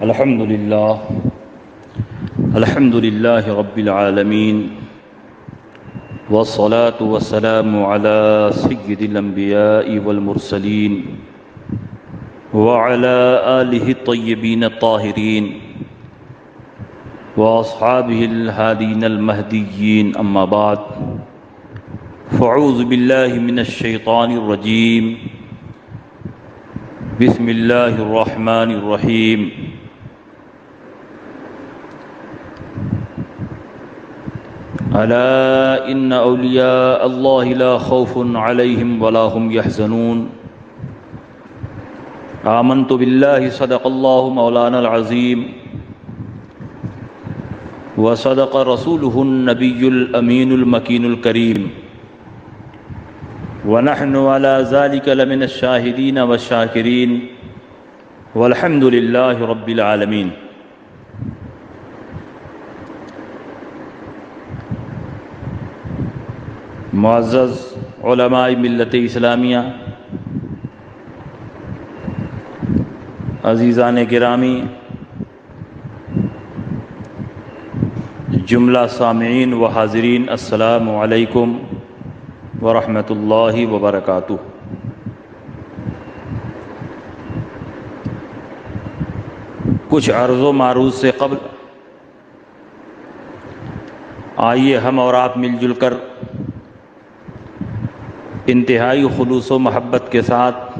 الحمد لله رب العالمين والصلاة والسلام على سيد الأنبياء والمرسلين وعلى آله الطيبين الطاهرين وأصحابه الهادين المهديين، أما بعد، فأعوذ بالله من الشيطان الرجيم. بسم الله الرحمن الرحيم. ألا إن أولياء الله لا خوف عليهم ولا هم يحزنون. آمنت بالله صدق الله مولانا العظيم وصدق رسوله النبي الأمين المكين الكريم، ونحن على ذلك لمن الشاهدين والشاكرين، والحمد لله رب العالمين. معزز علماء ملت اسلامیہ، عزیزان گرامی، جملہ سامعین و حاضرین، السلام علیکم ورحمۃ اللہ وبرکاتہ. کچھ عرض و معروض سے قبل آئیے ہم اور آپ مل جل کر انتہائی خلوص و محبت کے ساتھ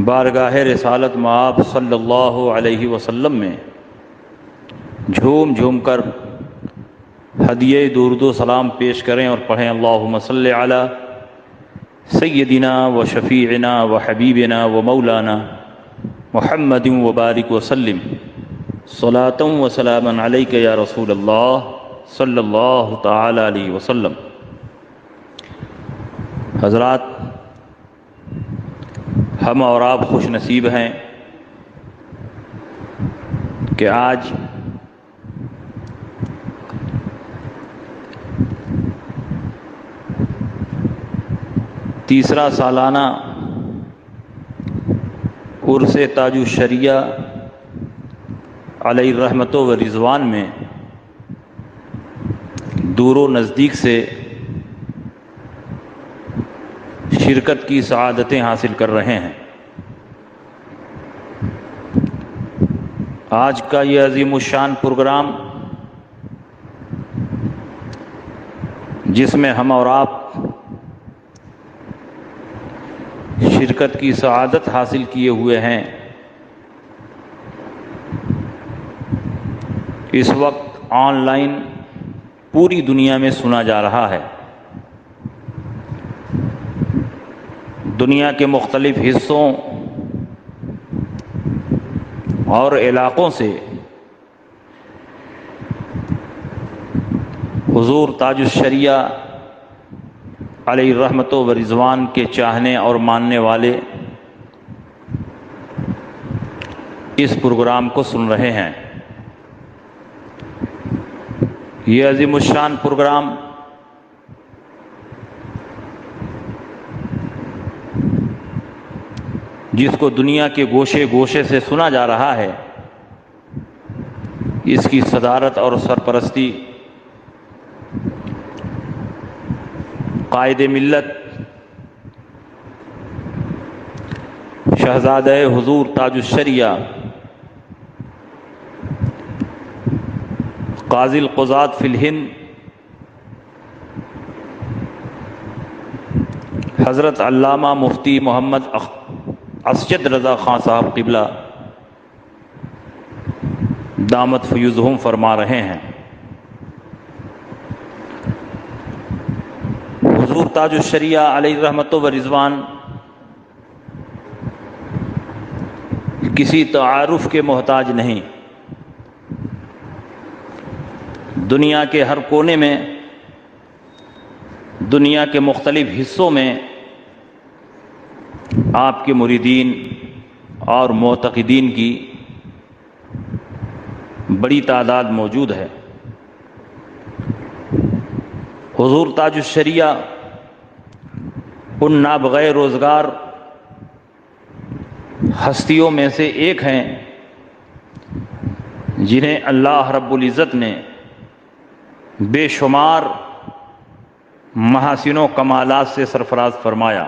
بارگاہ رسالت مآب صلی اللہ علیہ وسلم میں جھوم جھوم کر ہدیہ درود و سلام پیش کریں اور پڑھیں: اللہم صلی علی سیدنا و شفیعنا و حبیبنا و مولانا محمد و بارک وسلم صلاۃ و سلاما علیک یا رسول اللہ صلی اللہ تعالی علیہ وسلم. حضرات، ہم اور آپ خوش نصیب ہیں کہ آج تیسرا سالانہ عرس تاج الشریعہ علیہ الرحمت و رضوان میں دور و نزدیک سے شرکت کی سعادتیں حاصل کر رہے ہیں. آج کا یہ عظیم الشان پروگرام، جس میں ہم اور آپ شرکت کی سعادت حاصل کیے ہوئے ہیں، اس وقت آن لائن پوری دنیا میں سنا جا رہا ہے. دنیا کے مختلف حصوں اور علاقوں سے حضور تاج الشریعہ علیہ الرحمت و رضوان کے چاہنے اور ماننے والے اس پروگرام کو سن رہے ہیں. یہ عظیم الشان پروگرام جس کو دنیا کے گوشے گوشے سے سنا جا رہا ہے، اس کی صدارت اور سرپرستی قائد ملت شہزادہ حضور تاج الشریعہ قاضی القضات فی الہند حضرت علامہ مفتی محمد اسجد رضا خان صاحب قبلہ دامت فیوزہم فرما رہے ہیں. حضور تاج الشریعہ علیہ الرحمت و رضوان کسی تعارف کے محتاج نہیں. دنیا کے ہر کونے میں، دنیا کے مختلف حصوں میں آپ کے مریدین اور معتقدین کی بڑی تعداد موجود ہے. حضور تاج الشریعہ ان نابغہ روزگار ہستیوں میں سے ایک ہیں جنہیں اللہ رب العزت نے بے شمار محاسن و کمالات سے سرفراز فرمایا۔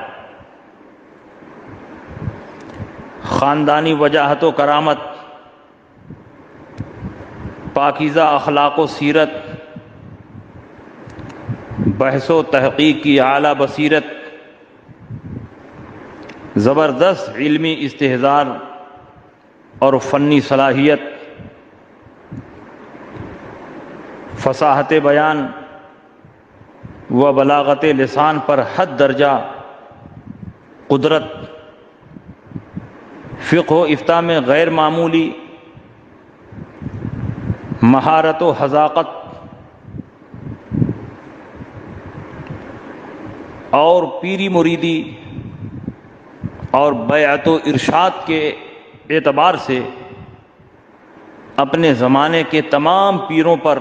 خاندانی وجاہت و کرامت، پاکیزہ اخلاق و سیرت، بحث و تحقیق کی اعلیٰ بصیرت، زبردست علمی استحضار اور فنی صلاحیت، فصاحت بیان و بلاغت لسان پر حد درجہ قدرت، فقہ و افتاء میں غیر معمولی مہارت و حذاقت اور پیری مریدی اور بیعت و ارشاد کے اعتبار سے اپنے زمانے کے تمام پیروں پر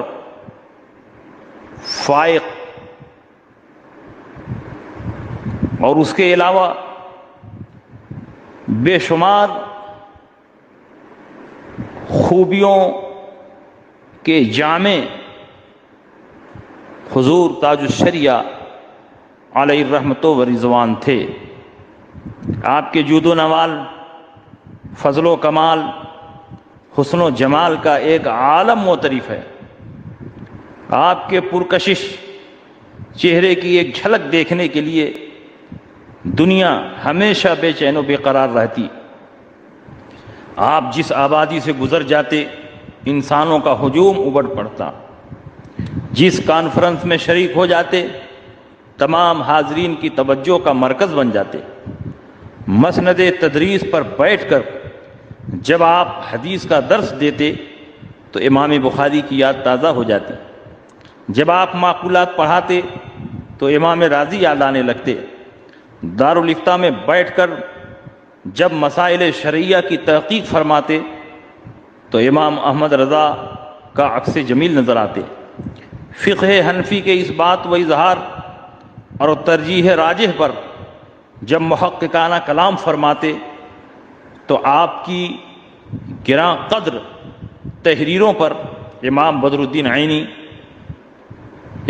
فائق، اور اس کے علاوہ بے شمار خوبیوں کے جامع حضور تاج الشریعہ علیہ الرحمت و رضوان تھے۔ آپ کے جود و نوال، فضل و کمال، حسن و جمال کا ایک عالم معترف ہے۔ آپ کے پرکشش چہرے کی ایک جھلک دیکھنے کے لیے دنیا ہمیشہ بے چین و بے قرار رہتی۔ آپ جس آبادی سے گزر جاتے انسانوں کا ہجوم ابڑ پڑتا، جس کانفرنس میں شریک ہو جاتے تمام حاضرین کی توجہ کا مرکز بن جاتے۔ مسند تدریس پر بیٹھ کر جب آپ حدیث کا درس دیتے تو امام بخاری کی یاد تازہ ہو جاتی، جب آپ معقولات پڑھاتے تو امام رازی یاد آنے لگتے، دارالافتاء میں بیٹھ کر جب مسائل شرعیہ کی تحقیق فرماتے تو امام احمد رضا کا عکس جمیل نظر آتے، فقہ حنفی کے اس بات و اظہار اور ترجیح راجح پر جب محققانہ کلام فرماتے تو آپ کی گراں قدر تحریروں پر امام بدر الدین عینی،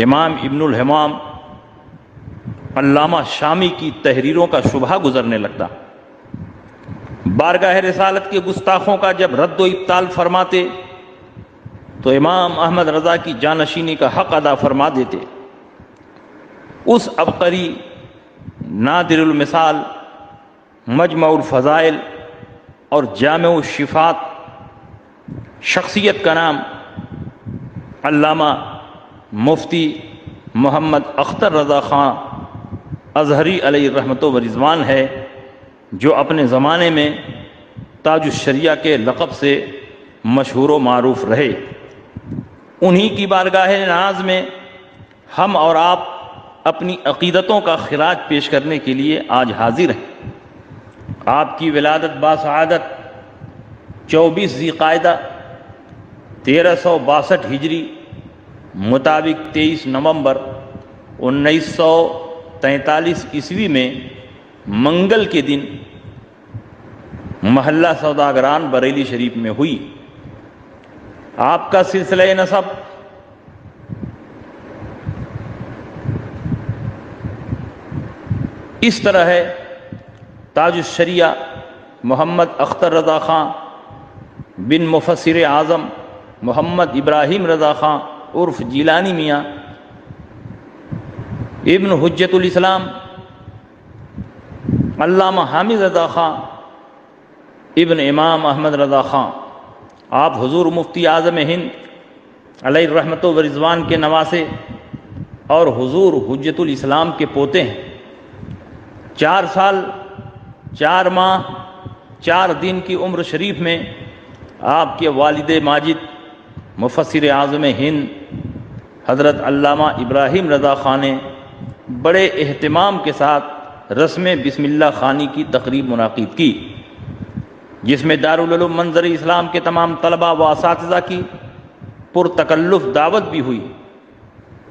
امام ابن الحمام، علامہ شامی کی تحریروں کا شبہ گزرنے لگتا۔ بارگاہ رسالت کے گستاخوں کا جب رد و ابطال فرماتے تو امام احمد رضا کی جانشینی کا حق ادا فرما دیتے۔ اس عبقری، نادر المثال، مجمع الفضائل اور جامع الشفات شخصیت کا نام علامہ مفتی محمد اختر رضا خان ازہری علیہ الرحمت و رضوان ہے، جو اپنے زمانے میں تاج الشریعہ کے لقب سے مشہور و معروف رہے۔ انہی کی بارگاہ ناز میں ہم اور آپ اپنی عقیدتوں کا خراج پیش کرنے کے لیے آج حاضر ہیں۔ آپ کی ولادت باسعادت 24 ذی قعدہ 1362 ہجری مطابق 23 نومبر 1943 عیسوی میں منگل کے دن محلہ سوداگران بریلی شریف میں ہوئی۔ آپ کا سلسلہ نسب اس طرح ہے: تاج الشریعہ محمد اختر رضا خان بن مفسر اعظم محمد ابراہیم رضا خان عرف جیلانی میاں، ابن حجت الاسلام علامہ حامد رضا خان ابن امام احمد رضا خان۔ آپ حضور مفتی اعظم ہند علیہ الرحمت و رضوان کے نواسے اور حضور حجت الاسلام کے پوتے ہیں۔ 4 سال 4 ماہ 4 دن کی عمر شریف میں آپ کے والد ماجد مفسر اعظم ہند حضرت علامہ ابراہیم رضا خان نے بڑے اہتمام کے ساتھ رسم بسم اللہ خوانی کی تقریب منعقد کی، جس میں دارالعلوم منظر اسلام کے تمام طلباء و اساتذہ کی پرتکلف دعوت بھی ہوئی۔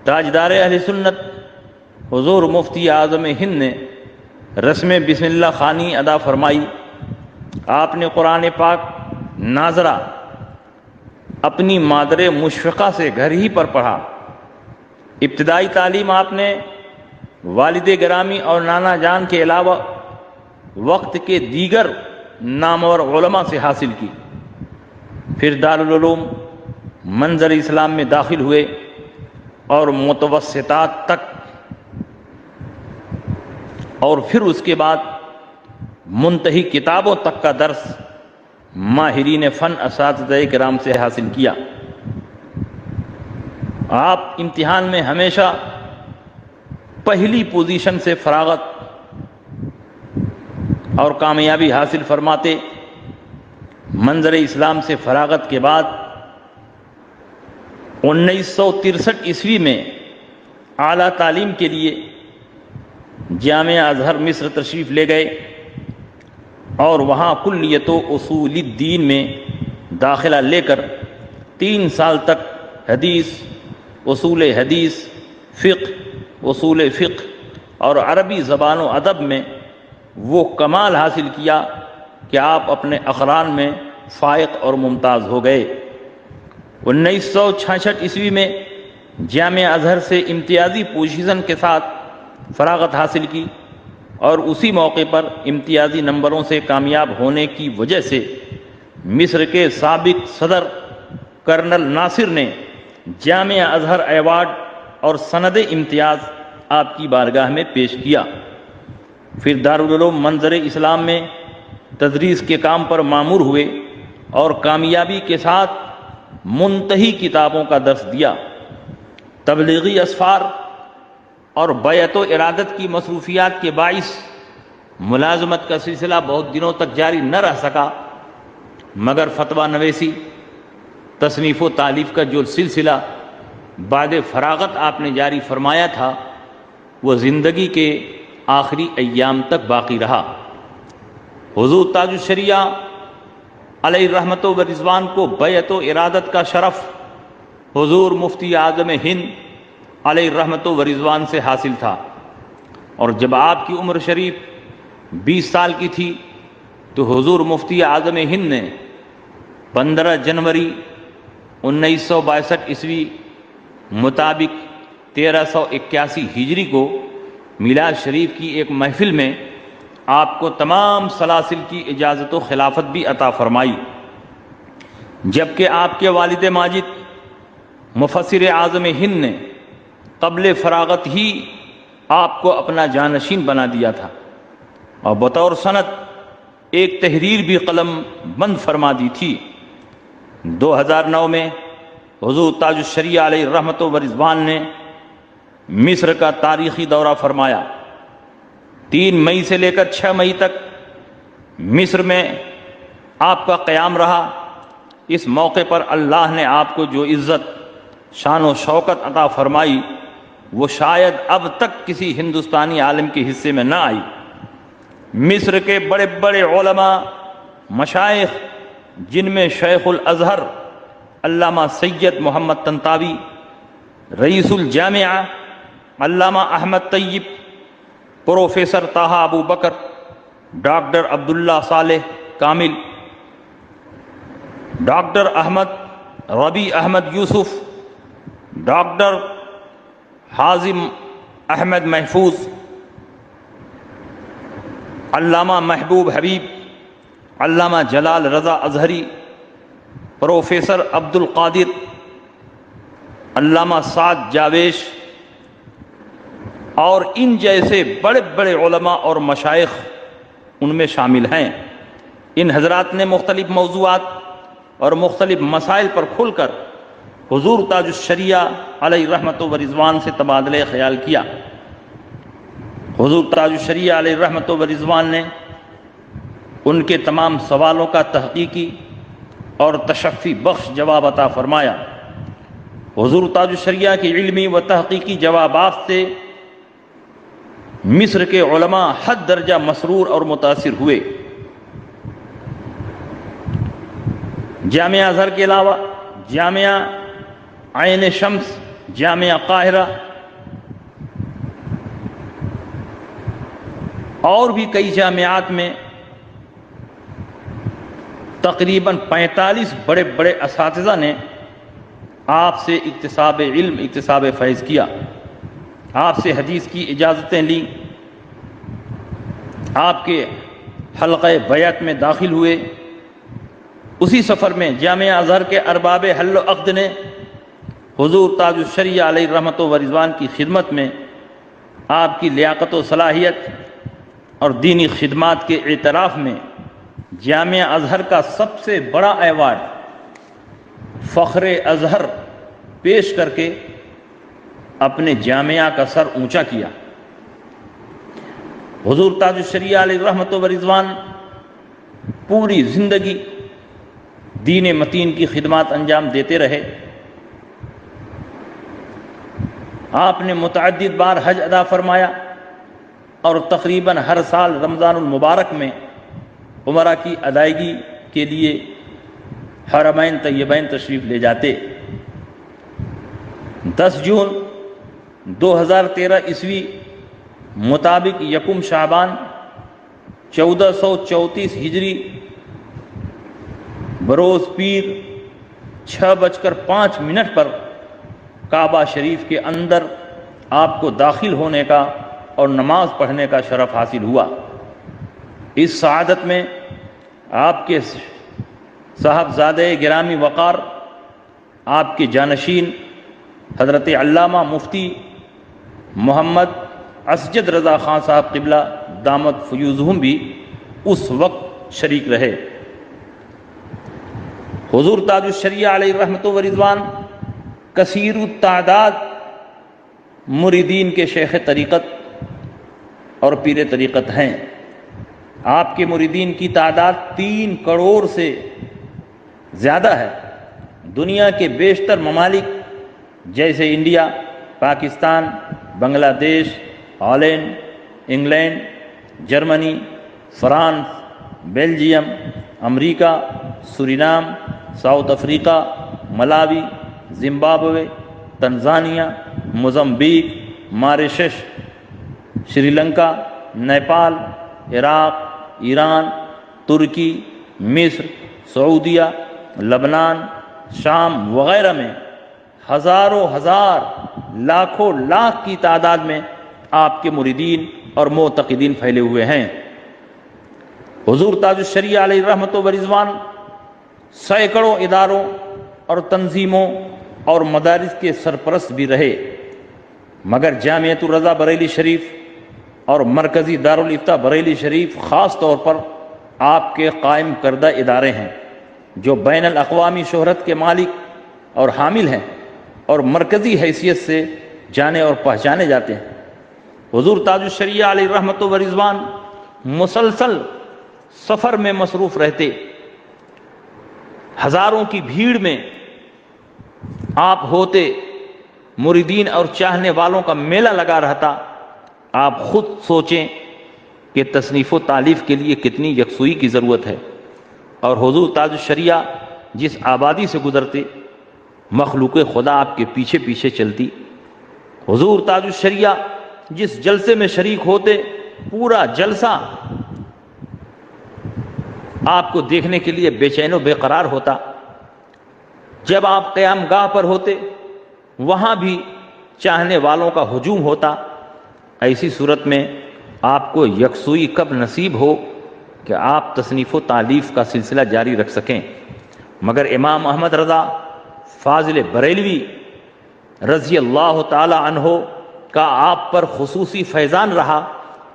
تاجدار اہل سنت حضور مفتی اعظم ہند نے رسم بسم اللہ خوانی ادا فرمائی آپ نے قرآن پاک ناظرہ اپنی مادر مشفقہ سے گھر ہی پر پڑھا۔ ابتدائی تعلیم آپ نے والد گرامی اور نانا جان کے علاوہ وقت کے دیگر نامور علماء سے حاصل کی۔ پھر دارالعلوم منظر اسلام میں داخل ہوئے اور متوسطات تک، اور پھر اس کے بعد منتہی کتابوں تک کا درس ماہرین فن اساتذہ کرام سے حاصل کیا۔ آپ امتحان میں ہمیشہ پہلی پوزیشن سے فراغت اور کامیابی حاصل فرماتے۔ منظر اسلام سے فراغت کے بعد 1963 عیسوی میں اعلیٰ تعلیم کے لیے جامعہ ازہر مصر تشریف لے گئے اور وہاں کلیت و اصول الدین میں داخلہ لے کر 3 سال تک حدیث، اصول حدیث، فقہ، اصول فقہ اور عربی زبان و ادب میں وہ کمال حاصل کیا کہ آپ اپنے اقران میں فائق اور ممتاز ہو گئے۔ 1966 عیسوی میں جامعہ ازہر سے امتیازی پوزیشن کے ساتھ فراغت حاصل کی، اور اسی موقع پر امتیازی نمبروں سے کامیاب ہونے کی وجہ سے مصر کے سابق صدر کرنل ناصر نے جامعہ ازہر ایوارڈ اور سند امتیاز آپ کی بارگاہ میں پیش کیا۔ پھر دارالعلوم منظر اسلام میں تدریس کے کام پر مامور ہوئے اور کامیابی کے ساتھ منتہی کتابوں کا درس دیا۔ تبلیغی اسفار اور بیعت و ارادت کی مصروفیات کے باعث ملازمت کا سلسلہ بہت دنوں تک جاری نہ رہ سکا، مگر فتویٰ نویسی، تصنیف و تالیف کا جو سلسلہ بعد فراغت آپ نے جاری فرمایا تھا وہ زندگی کے آخری ایام تک باقی رہا۔ حضور تاج الشریعہ علیہ رحمت و رضوان کو بیعت و ارادت کا شرف حضور مفتی اعظم ہند علیہ رحمت و رضوان سے حاصل تھا، اور جب آپ کی عمر شریف 20 سال کی تھی تو حضور مفتی اعظم ہند نے 15 جنوری 1962 عیسوی مطابق 1381 ہجری کو میلاد شریف کی ایک محفل میں آپ کو تمام سلاسل کی اجازت و خلافت بھی عطا فرمائی، جبکہ آپ کے والد ماجد مفسر اعظم ہند نے قبل فراغت ہی آپ کو اپنا جانشین بنا دیا تھا، اور بطور سند ایک تحریر بھی قلم بند فرما دی تھی۔ 2009 میں حضور تاج الشریعہ علیہ رحمت و رضوان نے مصر کا تاریخی دورہ فرمایا۔ 3 مئی سے لے کر 6 مئی تک مصر میں آپ کا قیام رہا۔ اس موقع پر اللہ نے آپ کو جو عزت، شان و شوکت عطا فرمائی وہ شاید اب تک کسی ہندوستانی عالم کے حصے میں نہ آئی۔ مصر کے بڑے بڑے علماء، مشائخ، جن میں شیخ الازہر علامہ سید محمد طنطاوی، رئیس الجامعہ علامہ احمد طیب، پروفیسر طاہا ابو بکر، ڈاکٹر عبداللہ صالح کامل، ڈاکٹر احمد ربیع احمد یوسف، ڈاکٹر حازم احمد محفوظ، علامہ محبوب حبیب، علامہ جلال رضا ازہری، پروفیسر عبد القادر، علامہ سعد جاویش، اور ان جیسے بڑے بڑے علماء اور مشائخ ان میں شامل ہیں۔ ان حضرات نے مختلف موضوعات اور مختلف مسائل پر کھل کر حضور تاج الشریعہ علیہ رحمت و رضوان سے تبادلہ خیال کیا۔ حضور تاج الشریعہ علیہ رحمت و رضوان نے ان کے تمام سوالوں کا تحقیقی اور تشفی بخش جواب عطا فرمایا۔ حضور تاج الشریعہ کی علمی و تحقیقی جوابات سے مصر کے علماء حد درجہ مسرور اور متاثر ہوئے۔ جامعہ ازہر کے علاوہ جامعہ عین شمس، جامعہ قاہرہ اور بھی کئی جامعات میں تقریباً 45 بڑے بڑے اساتذہ نے آپ سے اکتساب علم، اکتساب فیض کیا، آپ سے حدیث کی اجازتیں لیں، آپ کے حلقہ بیعت میں داخل ہوئے۔ اسی سفر میں جامعہ ازہر کے ارباب حل و عقد نے حضور تاج الشریعہ علیہ رحمت و رضوان کی خدمت میں آپ کی لیاقت و صلاحیت اور دینی خدمات کے اعتراف میں جامعہ ازہر کا سب سے بڑا ایوارڈ فخر ازہر پیش کر کے اپنے جامعہ کا سر اونچا کیا۔ حضور تاج الشریعہ علیہ رحمت و رضوان پوری زندگی دین متین کی خدمات انجام دیتے رہے۔ آپ نے متعدد بار حج ادا فرمایا اور تقریباً ہر سال رمضان المبارک میں عمرہ کی ادائیگی کے لیے حرمین طیبین تشریف لے جاتے۔ 10 جون 2013 عیسوی مطابق 1 شعبان 1434 ہجری بروز پیر 6:05 پر کعبہ شریف کے اندر آپ کو داخل ہونے کا اور نماز پڑھنے کا شرف حاصل ہوا۔ اس سعادت میں آپ کے صاحبزادہ گرامی وقار، آپ کے جانشین حضرت علامہ مفتی محمد اسجد رضا خان صاحب قبلہ دامت فیوزہم بھی اس وقت شریک رہے۔ حضور تاج الشریعہ علیہ رحمت و رضوان کثیر التعداد مریدین کے شیخ طریقت اور پیر طریقت ہیں۔ آپ کے مریدین کی تعداد 3 کروڑ سے زیادہ ہے۔ دنیا کے بیشتر ممالک جیسے India, Pakistan, Bangladesh, Holland, England, جرمنی، فرانس، بیلجیم، امریکہ، Suriname, South Africa, Malawi, Zimbabwe, Tanzania, Mozambique, Mauritius, Sri Lanka, Nepal, Iraq, Iran, ترکی، مصر، سعودیہ، لبنان، شام وغیرہ میں ہزاروں ہزار، لاکھوں لاکھ کی تعداد میں آپ کے مریدین اور معتقدین پھیلے ہوئے ہیں۔ حضور تاج الشریعہ علیہ رحمت و رضوان سینکڑوں اداروں اور تنظیموں اور مدارس کے سرپرست بھی رہے، مگر جامعۃ الرضا بریلی شریف اور مرکزی دارالافتاء بریلی شریف خاص طور پر آپ کے قائم کردہ ادارے ہیں جو بین الاقوامی شہرت کے مالک اور حامل ہیں اور مرکزی حیثیت سے جانے اور پہچانے جاتے ہیں۔ حضور تاج الشریعہ علیہ رحمت و رضوان مسلسل سفر میں مصروف رہتے، ہزاروں کی بھیڑ میں آپ ہوتے، مریدین اور چاہنے والوں کا میلہ لگا رہتا۔ آپ خود سوچیں کہ تصنیف و تالیف کے لیے کتنی یکسوئی کی ضرورت ہے، اور حضور تاج الشریعہ جس آبادی سے گزرتے مخلوق خدا آپ کے پیچھے پیچھے چلتی۔ حضور تاج الشریعہ جس جلسے میں شریک ہوتے پورا جلسہ آپ کو دیکھنے کے لیے بے چین و بے قرار ہوتا۔ جب آپ قیام گاہ پر ہوتے وہاں بھی چاہنے والوں کا ہجوم ہوتا۔ ایسی صورت میں آپ کو یکسوئی کب نصیب ہو کہ آپ تصنیف و تالیف کا سلسلہ جاری رکھ سکیں؟ مگر امام احمد رضا فاضل بریلوی رضی اللہ تعالی عنہ کا آپ پر خصوصی فیضان رہا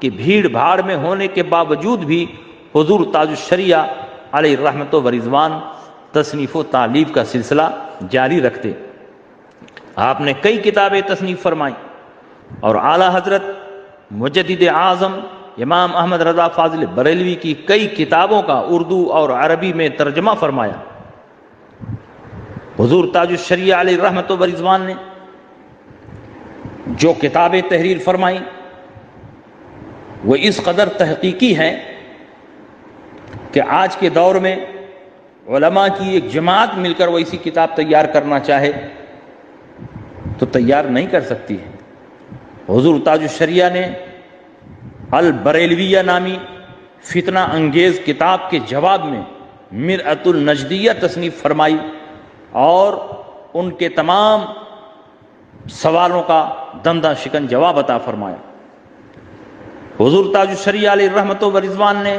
کہ بھیڑ بھاڑ میں ہونے کے باوجود بھی حضور تاج الشریعہ علیہ رحمت و رضوان تصنیف و تالیف کا سلسلہ جاری رکھتے۔ آپ نے کئی کتابیں تصنیف فرمائیں اور اعلیٰ حضرت مجدد اعظم امام احمد رضا فاضل بریلوی کی کئی کتابوں کا اردو اور عربی میں ترجمہ فرمایا۔ حضور تاج الشریعہ علیہ رحمت و رضوان نے جو کتابیں تحریر فرمائیں وہ اس قدر تحقیقی ہیں کہ آج کے دور میں علماء کی ایک جماعت مل کر وہ اسی کتاب تیار کرنا چاہے تو تیار نہیں کر سکتی ہے۔ حضور تاج الشریعہ نے البریلویہ نامی فتنہ انگیز کتاب کے جواب میں مرأۃ النجدیہ تصنیف فرمائی اور ان کے تمام سوالوں کا دندہ شکن جواب عطا فرمایا۔ حضور تاج الشریعہ علیہ رحمت و رضوان نے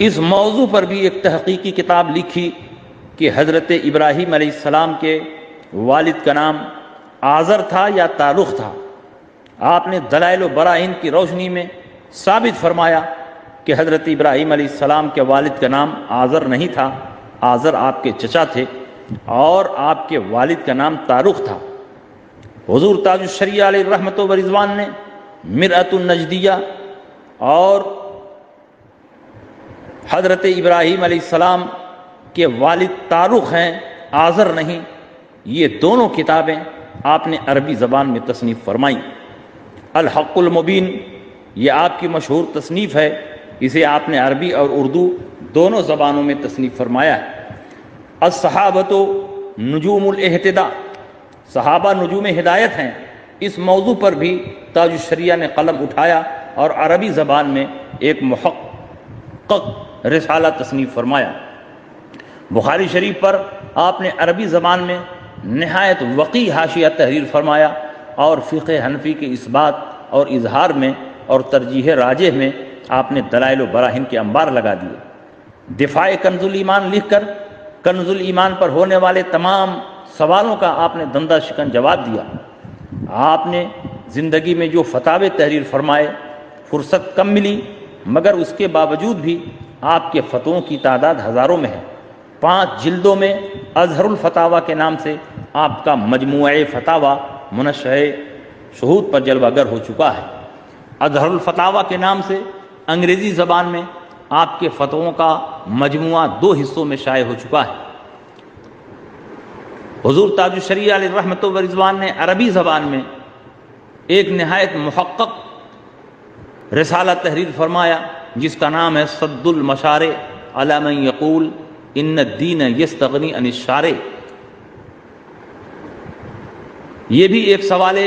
اس موضوع پر بھی ایک تحقیقی کتاب لکھی کہ حضرت ابراہیم علیہ السلام کے والد کا نام آزر تھا یا تارخ تھا۔ آپ نے دلائل و براہین کی روشنی میں ثابت فرمایا کہ حضرت ابراہیم علیہ السلام کے والد کا نام آزر نہیں تھا، آزر آپ کے چچا تھے اور آپ کے والد کا نام تارخ تھا۔ حضور تاج الشریعہ علیہ رحمت و رضوان نے مرأۃ النجدیہ اور حضرت ابراہیم علیہ السلام کے والد تارخ ہیں، آزر نہیں، یہ دونوں کتابیں آپ نے عربی زبان میں تصنیف فرمائیں۔ الحق المبین یہ آپ کی مشہور تصنیف ہے، اسے آپ نے عربی اور اردو دونوں زبانوں میں تصنیف فرمایا ہے۔ الصحابۃ نجوم الاہتداء، صحابہ نجوم ہدایت ہیں، اس موضوع پر بھی تاج الشریعہ نے قلم اٹھایا اور عربی زبان میں ایک محقق رسالہ تصنیف فرمایا۔ بخاری شریف پر آپ نے عربی زبان میں نہایت وقی حاشیہ تحریر فرمایا اور فقہ حنفی کے اثبات اور اظہار میں اور ترجیح راجح میں آپ نے دلائل و براہین کے انبار لگا دیے۔ دفاع کنز الایمان لکھ کر کنز الایمان پر ہونے والے تمام سوالوں کا آپ نے دندہ شکن جواب دیا۔ آپ نے زندگی میں جو فتاوے تحریر فرمائے، فرصت کم ملی مگر اس کے باوجود بھی آپ کے فتووں کی تعداد ہزاروں میں ہے۔ 5 جلدوں میں اظہر الفتاوی کے نام سے آپ کا مجموعہ فتاوی منشہ شہود پر جلوہ گر ہو چکا ہے۔ اظہر الفتاوی کے نام سے انگریزی زبان میں آپ کے فتووں کا مجموعہ 2 حصوں میں شائع ہو چکا ہے۔ حضور تاج الشریعہ علیہ رحمت و رضوان نے عربی زبان میں ایک نہایت محقق رسالہ تحریر فرمایا جس کا نام ہے صد المشارع علی من یقول ان الدین یستغنی عن الشارع۔ یہ بھی ایک سوال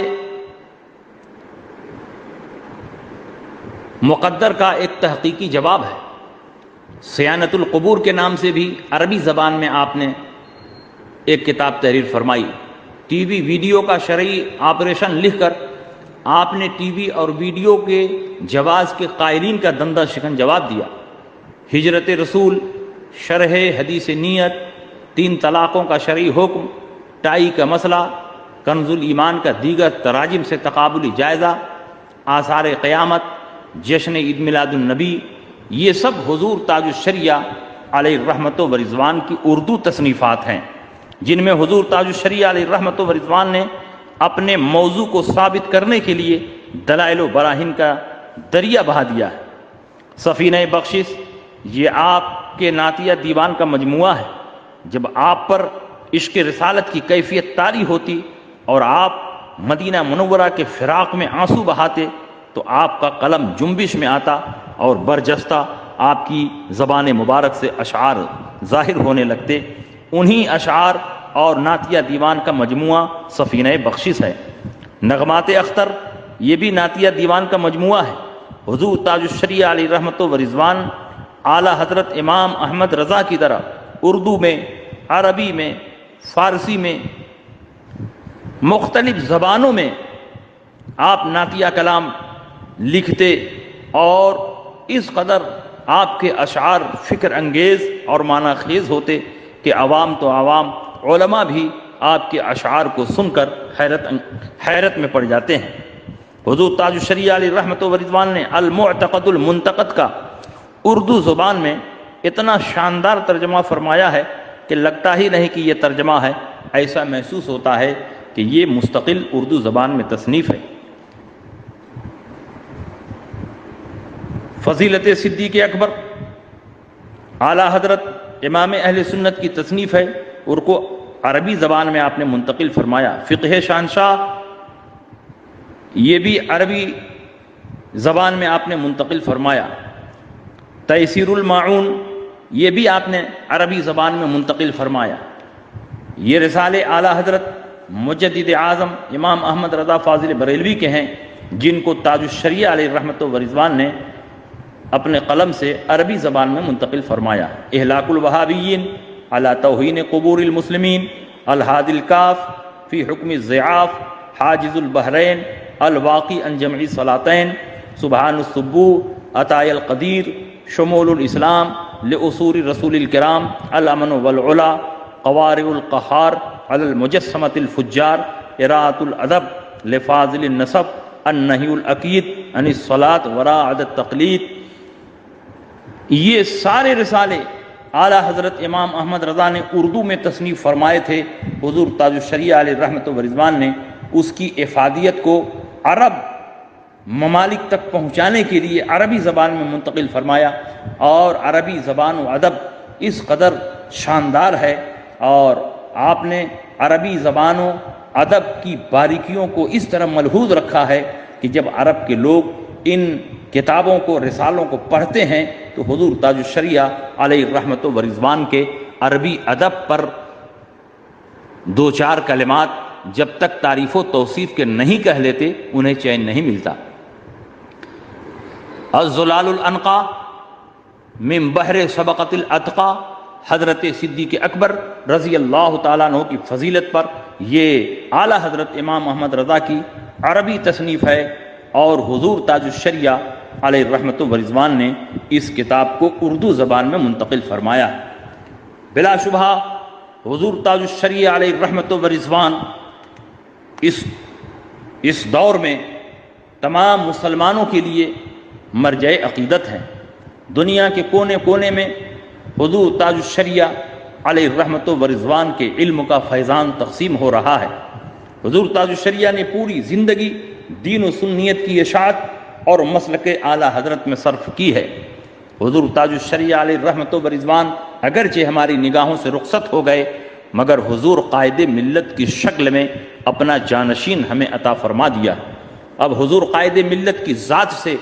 مقدر کا ایک تحقیقی جواب ہے۔ صیانت القبور کے نام سے بھی عربی زبان میں آپ نے ایک کتاب تحریر فرمائی۔ ٹی وی ویڈیو کا شرعی آپریشن لکھ کر آپ نے ٹی وی اور ویڈیو کے جواز کے قائلین کا دندہ شکن جواب دیا۔ ہجرت رسول، شرح حدیث نیت، 3 طلاقوں کا شرعی حکم، ٹائی کا مسئلہ، کنز الایمان کا دیگر تراجم سے تقابلی جائزہ، آثار قیامت، جشن عید میلاد النبی، یہ سب حضور تاج الشریعہ علیہ رحمت و رضوان کی اردو تصنیفات ہیں جن میں حضور تاج الشریعہ علیہ رحمت و رضوان نے اپنے موضوع کو ثابت کرنے کے لیے دلائل و براہین کا دریا بہا دیا ہے۔ سفینہ بخشش یہ آپ کے نعتیہ دیوان کا مجموعہ ہے۔ جب آپ پر عشق رسالت کی کیفیت طاری ہوتی اور آپ مدینہ منورہ کے فراق میں آنسو بہاتے تو آپ کا قلم جنبش میں آتا اور برجستہ آپ کی زبان مبارک سے اشعار ظاہر ہونے لگتے۔ انہی اشعار اور نعتیہ دیوان کا مجموعہ سفینہ بخشش ہے۔ نغمات اختر یہ بھی نعتیہ دیوان کا مجموعہ ہے۔ حضور تاج الشریعہ علیہ رحمت و رضوان اعلیٰ حضرت امام احمد رضا کی طرح اردو میں، عربی میں، فارسی میں، مختلف زبانوں میں آپ نعتیہ کلام لکھتے اور اس قدر آپ کے اشعار فکر انگیز اور معنی خیز ہوتے کہ عوام تو عوام، علماء بھی آپ کے اشعار کو سن کر حیرت میں پڑ جاتے ہیں۔ حضور تاج الشریعہ علیہ رحمت و رضوان نے المعتقد المنتقد کا اردو زبان میں اتنا شاندار ترجمہ فرمایا ہے کہ لگتا ہی نہیں کہ یہ ترجمہ ہے، ایسا محسوس ہوتا ہے کہ یہ مستقل اردو زبان میں تصنیف ہے۔ فضیلت صدیق اکبر اعلیٰ حضرت امام اہل سنت کی تصنیف ہے، اور کو عربی زبان میں آپ نے منتقل فرمایا۔ فقہ شہنشاہ یہ بھی عربی زبان میں آپ نے منتقل فرمایا۔ تیسیر المعون یہ بھی آپ نے عربی زبان میں منتقل فرمایا۔ یہ رسالے اعلیٰ حضرت مجدد اعظم امام احمد رضا فاضل بریلوی کے ہیں جن کو تاج الشریعہ علیہ رحمت و رضوان نے اپنے قلم سے عربی زبان میں منتقل فرمایا. اہلاک الوہابیین علی توہین قبور المسلمین، الہادی الکاف فی حکم الضعاف، حاجز البحرین، الواقی عن جمع صلاتین، سبحان السبوح، عطاء القدیر، شمول الاسلام لأصول رسول الکرام، الامن والعلا، قوارع القہار علی المجسمۃ الفجار، اراۃ الادب لفاضل النسب، النہی الاکید عن الصلاۃ وراء التقلید. یہ سارے رسالے اعلیٰ حضرت امام احمد رضا نے اردو میں تصنیف فرمائے تھے. حضور تاج الشریعہ علیہ رحمت و رضوان نے اس کی افادیت کو عرب ممالک تک پہنچانے کے لیے عربی زبان میں منتقل فرمایا، اور عربی زبان و ادب اس قدر شاندار ہے، اور آپ نے عربی زبان و ادب کی باریکیوں کو اس طرح ملحوظ رکھا ہے کہ جب عرب کے لوگ ان کتابوں کو، رسالوں کو پڑھتے ہیں تو حضور تاج الشریعہ علیہ رحمت و رضوان کے عربی ادب پر دو چار کلمات جب تک تعریف و توصیف کے نہیں کہہ لیتے انہیں چین نہیں ملتا. الزلال الانقا من بحر سبقت الاتقا، حضرت صدیق اکبر رضی اللہ تعالیٰ عنہ کی فضیلت پر یہ اعلیٰ حضرت امام احمد رضا کی عربی تصنیف ہے، اور حضور تاج الشریعہ علیہ رحمت و رضوان نے اس کتاب کو اردو زبان میں منتقل فرمایا. بلا شبہ حضور تاج الشریعہ علیہ رحمت و رضوان اس دور میں تمام مسلمانوں کے لیے مرجع عقیدت ہیں. دنیا کے کونے کونے میں حضور تاج الشریعہ علیہ رحمت و رضوان کے علم کا فیضان تقسیم ہو رہا ہے. حضور تاج الشریعہ نے پوری زندگی دین و سنیت کی اشاعت اور مسلک اعلیٰ حضرت میں صرف کی ہے. حضور تاج الشریعہ علیہ رحمت و رضوان اگرچہ ہماری نگاہوں سے رخصت ہو گئے، مگر حضور قائد ملت کی شکل میں اپنا جانشین ہمیں عطا فرما دیا. اب حضور قائد ملت کی ذات سے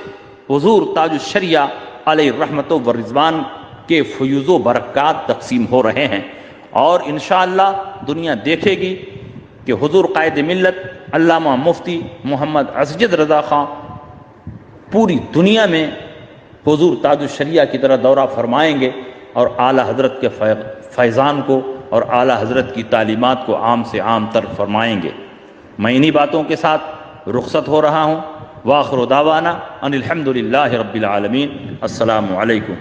حضور تاج الشریعہ علیہ رحمت و رضوان کے فیوز و برکات تقسیم ہو رہے ہیں، اور انشاءاللہ دنیا دیکھے گی کہ حضور قائد ملت علامہ مفتی محمد اسجد رضا خان پوری دنیا میں حضور تاج الشریعہ کی طرح دورہ فرمائیں گے، اور اعلیٰ حضرت کے فیضان کو اور اعلیٰ حضرت کی تعلیمات کو عام سے عام تر فرمائیں گے. میں انہی باتوں کے ساتھ رخصت ہو رہا ہوں. وآخر دعوانا ان الحمد للہ رب العالمین. السلام علیکم.